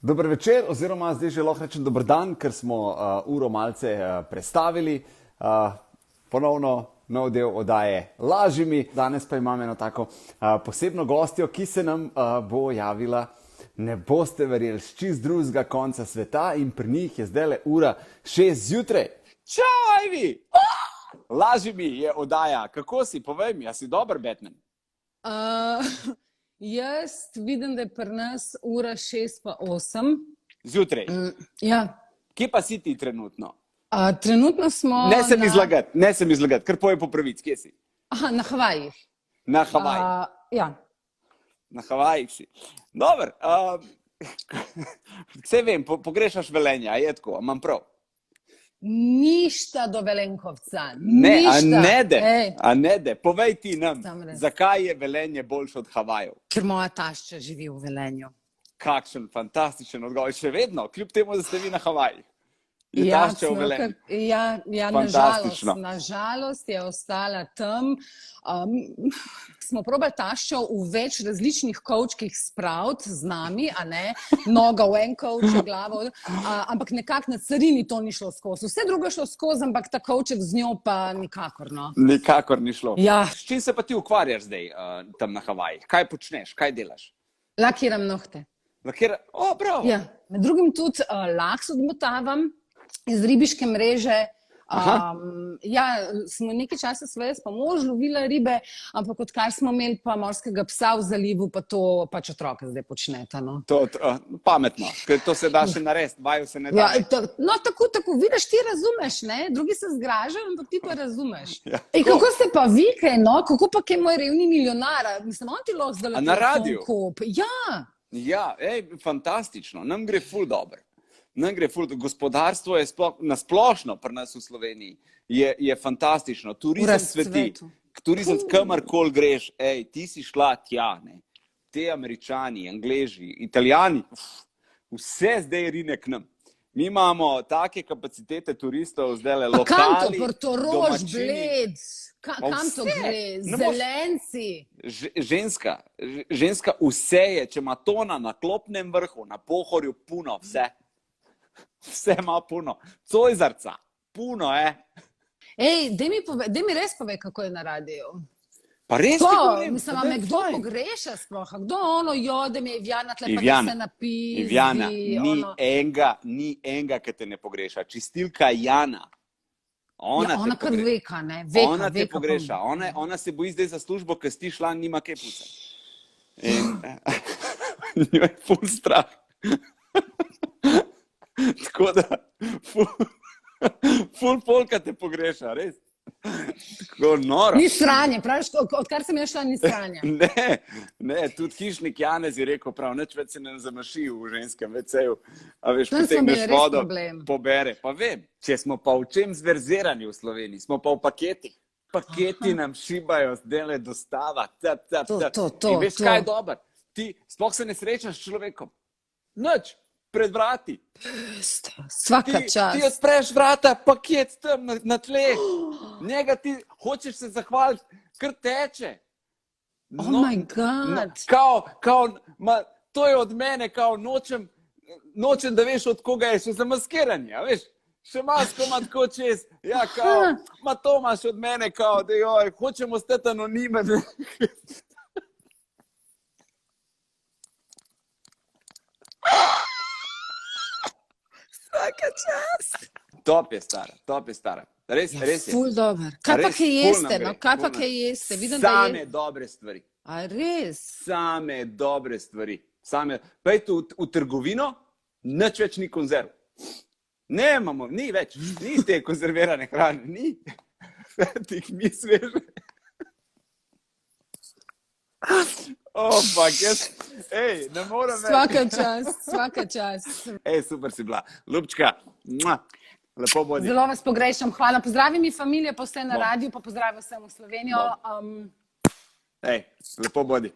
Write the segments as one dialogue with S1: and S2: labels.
S1: Dober večer, oziroma zdaj že lahko rečem dober dan, ker smo uro malce prestavili. Ponovno nov del oddaje Laži mi. Danes pa imam eno tako posebno gostjo, ki se nam bo javila, ne boste verjeli, z čist drugega konca sveta in pri njih je zdajle ura 6 zjutraj. Čau, Ivy! Laži mi je oddaja. Kako si? Povej mi, a si dober Batman?
S2: Jaz vidim, da je pri nas ura 6 pa 8.
S1: Zjutraj.
S2: Ja.
S1: Kje pa si ti trenutno?
S2: Trenutno smo
S1: Ne se mi zlagati, kar poje po pravici, kje si?
S2: Aha, na Havajih.
S1: Na Havajih.
S2: Ja.
S1: Na Havajih si. Dober. Vse vem, pogrešaš Velenja, a je tako, imam prav?
S2: Ništa do Velenkovca.
S1: Ne,
S2: Ništa.
S1: a ne de. Povej ti nam,
S2: Sam res.
S1: zakaj je Velenje boljše od Havajev?
S2: Ker moja tašča živi v Velenju.
S1: Kakšen fantastičen odgovor. Še vedno, kljub temu, da ste vi na Havajih. Je
S2: Ja,
S1: tašča v Velenju.
S2: ja,
S1: Fantastično.
S2: nažalost je ostala tam. Smo probali taščo v več različnih kovčkih spraviti z nami, a ne, noga v en kovček, glavo, ampak nekako na carini to ni šlo skozi. Vse drugo je šlo skozi, ampak ta kovček z njo pa nikakor, no.
S1: Nikakor ni šlo.
S2: Ja.
S1: S čim se pa ti ukvarjaš zdaj tam na Havajih? Kaj počneš, kaj delaš?
S2: Lakiram nohte.
S1: Bravo.
S2: Ja. Med drugim tudi laks odmotavam iz ribiške mreže. Ja, smo nekaj časa s pa mož lovila ribe, ampak odkar smo imeli pa morskega psa v zalivu, pa to pač otroka zdaj počneta, no.
S1: Pametno, ker to se da še narediti, vaju se ne da.
S2: Ja, no, tako, vidiš, ti razumeš, ne? Drugi se zgražajo, ampak ti pa razumeš.
S1: Ja,
S2: Kako ste pa vi, kaj, no? Kako pa kaj moj revni milijonar? Mislim, on ti lahko zdaj
S1: na radiju?
S2: Ja.
S1: Ja, fantastično, nam gre ful dobro. Gospodarstvo je nasplošno pri nas v Sloveniji je fantastično. Turizem cveti. Turizem, kamorkoli greš, ti si šla tja, ne. Te Američani, Angleži, Italijani, vse zdaj rine k nam. Mi imamo take kapacitete turistov, zdajle lokali,
S2: Kam to, Portorož,
S1: domačini.
S2: Bled? Kam to gre? Zelenci?
S1: Ženska vse je, če ima tona na Klopnem vrhu, na Pohorju, puno, vse. Vse ima puno. Cojzarca, puno,
S2: Daj mi res povej, kako je na radiju.
S1: Pa res ti govorim.
S2: Mislim, me kdo pogreša sploh? Kdo ono jode, mi je Ivjana tle, pa
S1: Ivjana.
S2: da se napizdi.
S1: Ivjana, ni enga, ki te ne pogreša. Čistilka Jana.
S2: Ona kar veka, ne?
S1: Ona te pogreša. Ona se boji zdaj za službo, ker si ti šla, nima kaj puca. Njo je ful strah. Tako da, ful polka te pogreša, res. Tako noro.
S2: Ni sranje, praviš, odkar sem jaz šla, ni sranja.
S1: Ne, tudi hišnik Janez je rekel prav, nič več se ne zamaši v ženskem WC-ju. A veš,
S2: Tam smo
S1: potegneš
S2: imeli res
S1: vodo,
S2: problem.
S1: pobere. Pa vem, če smo pa v čem zverzirani v Sloveniji, smo pa v paketih. Paketi nam šibajo, zdajle dostava, In veš, kaj je dobro? Ti sploh se ne srečaš s človekom. Nič, pred vrati.
S2: Svaka čast.
S1: Ti odpreš vrata, paket tam na tleh. Njega ti hočeš se zahvaliti, kar teče.
S2: Oh my God.
S1: To je od mene, nočem, da veš, od koga je še zamaskiranje, a veš? Še masko ima tako čez. Ja, to imaš od mene, da hočem ostati anonimen.
S2: Svaka čast.
S1: Top je stara. Res je.
S2: Ful dober. Kaj pa kaj jeste, no? Kaj pa kaj jeste?
S1: Same dobre stvari.
S2: A res?
S1: Same dobre stvari. Pejte v trgovino, nič več ni konzerv. Ni več, ni te konzervirane hrane, ni. Fertik, mi sveže. Ne morem več.
S2: Svaka čast.
S1: Super si bila. Ljubčka, lepo bodi.
S2: Zelo vas pogrešam, hvala. Pozdravi mi familijo, pa vse na radiju, pa pozdravi vsem v Slovenijo.
S1: Lepo bodi.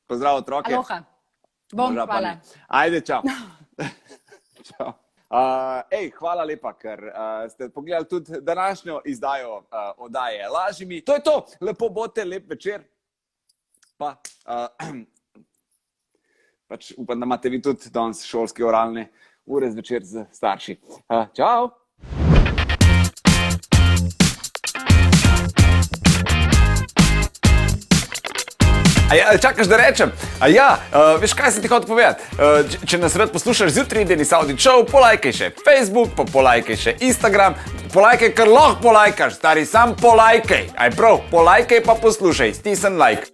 S1: Pozdrav otroke.
S2: Aloha. Hvala.
S1: Ajde, čau. Čau. Hvala lepa, ker ste pogledali tudi današnjo izdajo oddaje Laži mi. To je to. Lepo bodite, lep večer. Pa pač upam, da imate vi tudi danes šolske oralne ure zvečer z starši. Čau! Čakaš, da rečem? Veš, kaj sem ti hotel povedati? Če nas rad poslušaš zjutraj, Denis Audić Show, polajkaj še Facebook, pa polajkaj še Instagram, polajkaj, kar lahko polajkaš, stari, sam polajkaj. Aj prav, polajkaj pa poslušaj, stisni like.